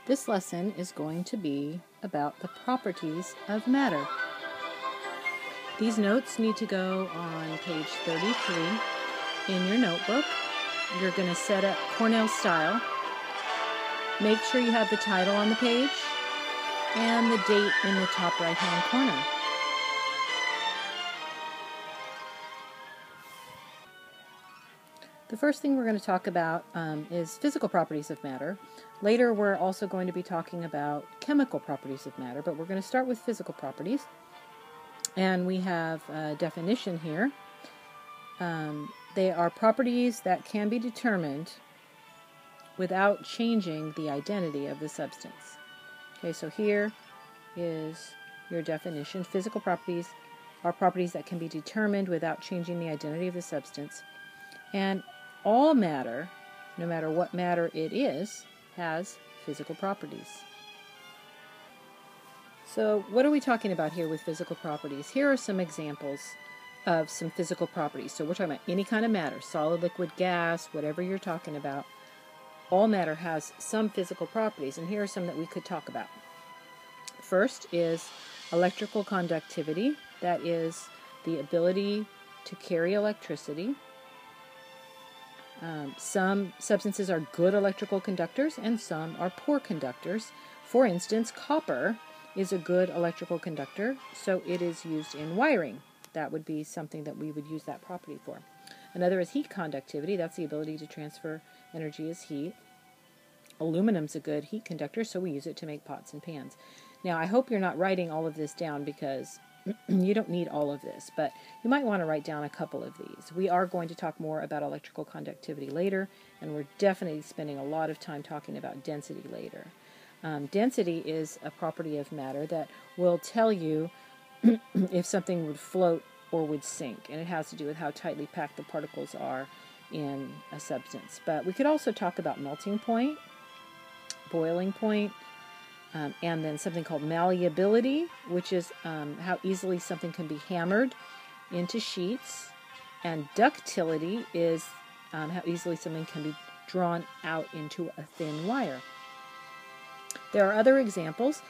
This lesson is going to be about the properties of matter. These notes need to go on page 33 in your notebook. You're going to set up Cornell style. Make sure you have the title on the page and the date in the top right-hand corner. The first thing we're going to talk about is physical properties of matter. Later we're also going to be talking about chemical properties of matter, but we're going to start with physical properties. And we have a definition here. They are properties that can be determined without changing the identity of the substance. Okay, so here is your definition. Physical properties are properties that can be determined without changing the identity of the substance. And all matter, no matter what matter it is, has physical properties. So what are we talking about here with physical properties? Here are some examples of some physical properties. So we're talking about any kind of matter, solid, liquid, gas, whatever you're talking about. All matter has some physical properties, and here are some that we could talk about. First is electrical conductivity. That is the ability to carry electricity. Some substances are good electrical conductors and some are poor conductors. For instance, copper is a good electrical conductor, so it is used in wiring. That would be something that we would use that property for. Another is heat conductivity. That's the ability to transfer energy as heat. Aluminum's a good heat conductor, so we use it to make pots and pans. Now, I hope you're not writing all of this down because you don't need all of this, but you might want to write down a couple of these. We are going to talk more about electrical conductivity later, and we're definitely spending a lot of time talking about density later. Density is a property of matter that will tell you if something would float or would sink, and it has to do with how tightly packed the particles are in a substance. But we could also talk about melting point, boiling point, and then something called malleability, which is how easily something can be hammered into sheets. And ductility is how easily something can be drawn out into a thin wire. There are other examples: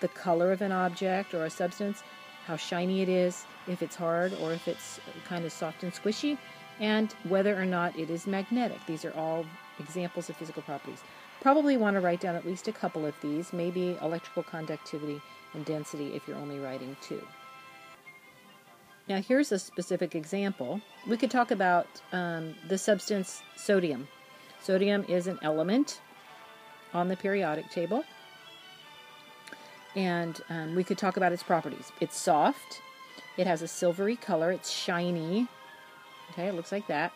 the color of an object or a substance, how shiny it is, if it's hard or if it's kind of soft and squishy, and whether or not it is magnetic. These are all examples of physical properties. Probably want to write down at least a couple of these, maybe electrical conductivity and density if you're only writing two. Now here's a specific example. We could talk about the substance sodium. Sodium is an element on the periodic table, and we could talk about its properties. It's soft, it has a silvery color, it's shiny, okay, it looks like that,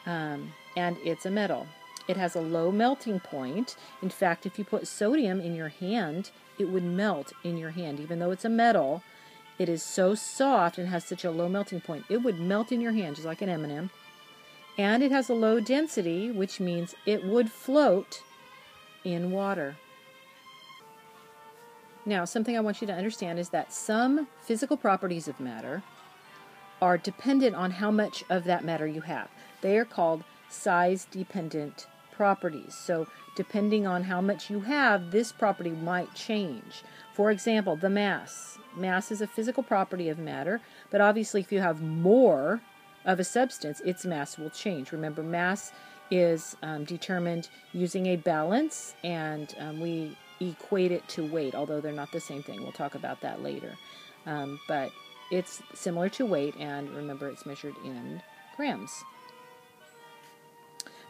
and it's a metal. It has a low melting point. In fact, if you put sodium in your hand, it would melt in your hand. Even though it's a metal, it is so soft and has such a low melting point, it would melt in your hand just like an M&M. And it has a low density, which means it would float in water. Now, something I want you to understand is that some physical properties of matter are dependent on how much of that matter you have. They are called size-dependent properties. So depending on how much you have, this property might change. For example, the mass. Mass is a physical property of matter, but obviously if you have more of a substance, its mass will change. Remember, mass is determined using a balance, and we equate it to weight, although they're not the same thing. We'll talk about that later. But it's similar to weight, and remember, it's measured in grams.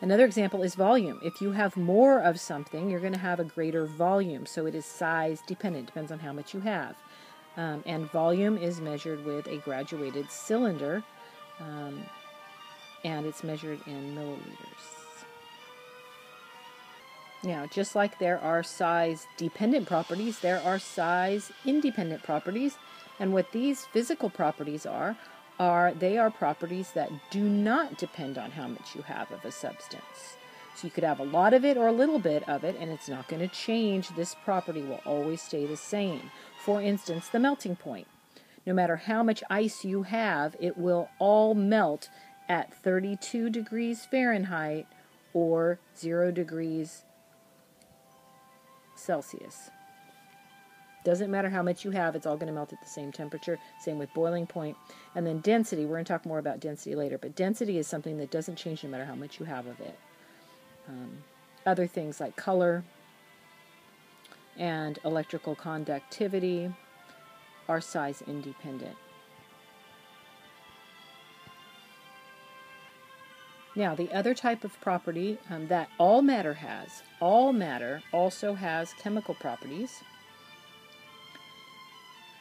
Another example is volume. If you have more of something, you're going to have a greater volume. So it is size dependent, depends on how much you have. And volume is measured with a graduated cylinder, and it's measured in milliliters. Now, just like there are size-dependent properties, there are size-independent properties. And what these physical properties are they are properties that do not depend on how much you have of a substance. So you could have a lot of it or a little bit of it, and it's not going to change. This property will always stay the same. For instance, the melting point. No matter how much ice you have, it will all melt at 32 degrees Fahrenheit or 0 degrees Celsius. Doesn't matter how much you have, it's all going to melt at the same temperature. Same with boiling point. And then density, we're going to talk more about density later, but density is something that doesn't change no matter how much you have of it. Other things like color and electrical conductivity are size independent. Now, the other type of property that all matter also has chemical properties.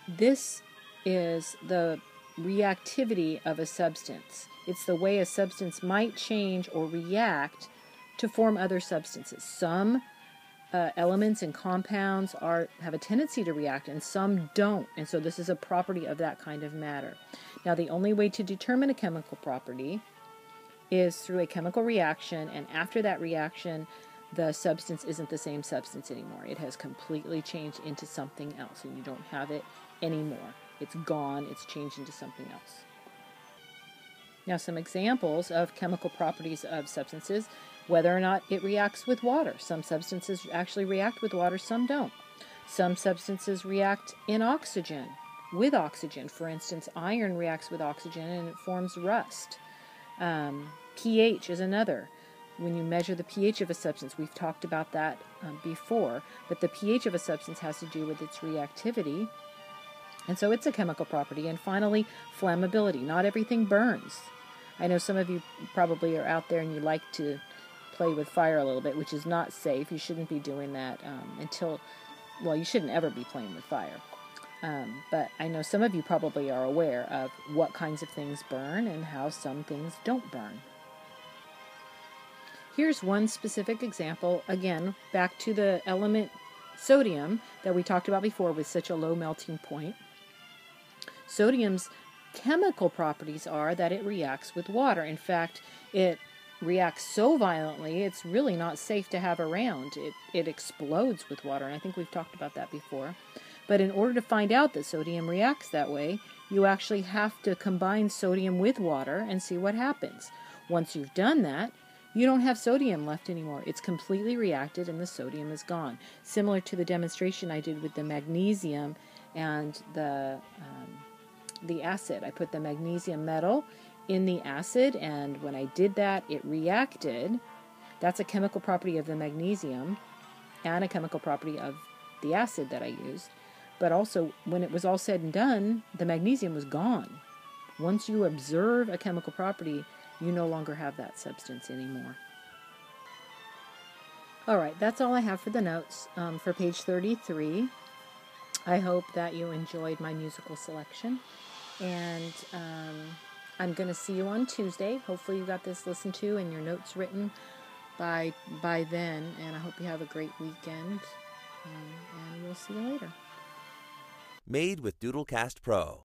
This is the reactivity of a substance. It's the way a substance might change or react to form other substances. Some elements and compounds have a tendency to react and some don't. And so this is a property of that kind of matter. Now, the only way to determine a chemical property is through a chemical reaction, and after that reaction, the substance isn't the same substance anymore. It has completely changed into something else, and you don't have it anymore. It's gone. It's changed into something else. Now, some examples of chemical properties of substances, whether or not it reacts with water. Some substances actually react with water, some don't. Some substances react in oxygen, with oxygen. For instance, iron reacts with oxygen and it forms rust. pH is another. When you measure the pH of a substance, we've talked about that before, but the pH of a substance has to do with its reactivity, and so it's a chemical property. And finally, flammability. Not everything burns. I know some of you probably are out there and you like to play with fire a little bit, which is not safe. You shouldn't be doing that you shouldn't ever be playing with fire. But I know some of you probably are aware of what kinds of things burn and how some things don't burn. Here's one specific example, again, back to the element sodium that we talked about before with such a low melting point. Sodium's chemical properties are that it reacts with water. In fact, it reacts so violently, it's really not safe to have around. It explodes with water, and I think we've talked about that before. But in order to find out that sodium reacts that way, you actually have to combine sodium with water and see what happens. Once you've done that, you don't have sodium left anymore. It's completely reacted and the sodium is gone. Similar to the demonstration I did with the magnesium and the acid. I put the magnesium metal in the acid, and when I did that, it reacted. That's a chemical property of the magnesium and a chemical property of the acid that I used. But also, when it was all said and done, the magnesium was gone. Once you observe a chemical property, you no longer have that substance anymore. All right, that's all I have for the notes for page 33. I hope that you enjoyed my musical selection. And I'm going to see you on Tuesday. Hopefully you got this listened to and your notes written by then. And I hope you have a great weekend. And we'll see you later. Made with Vodcast Pro.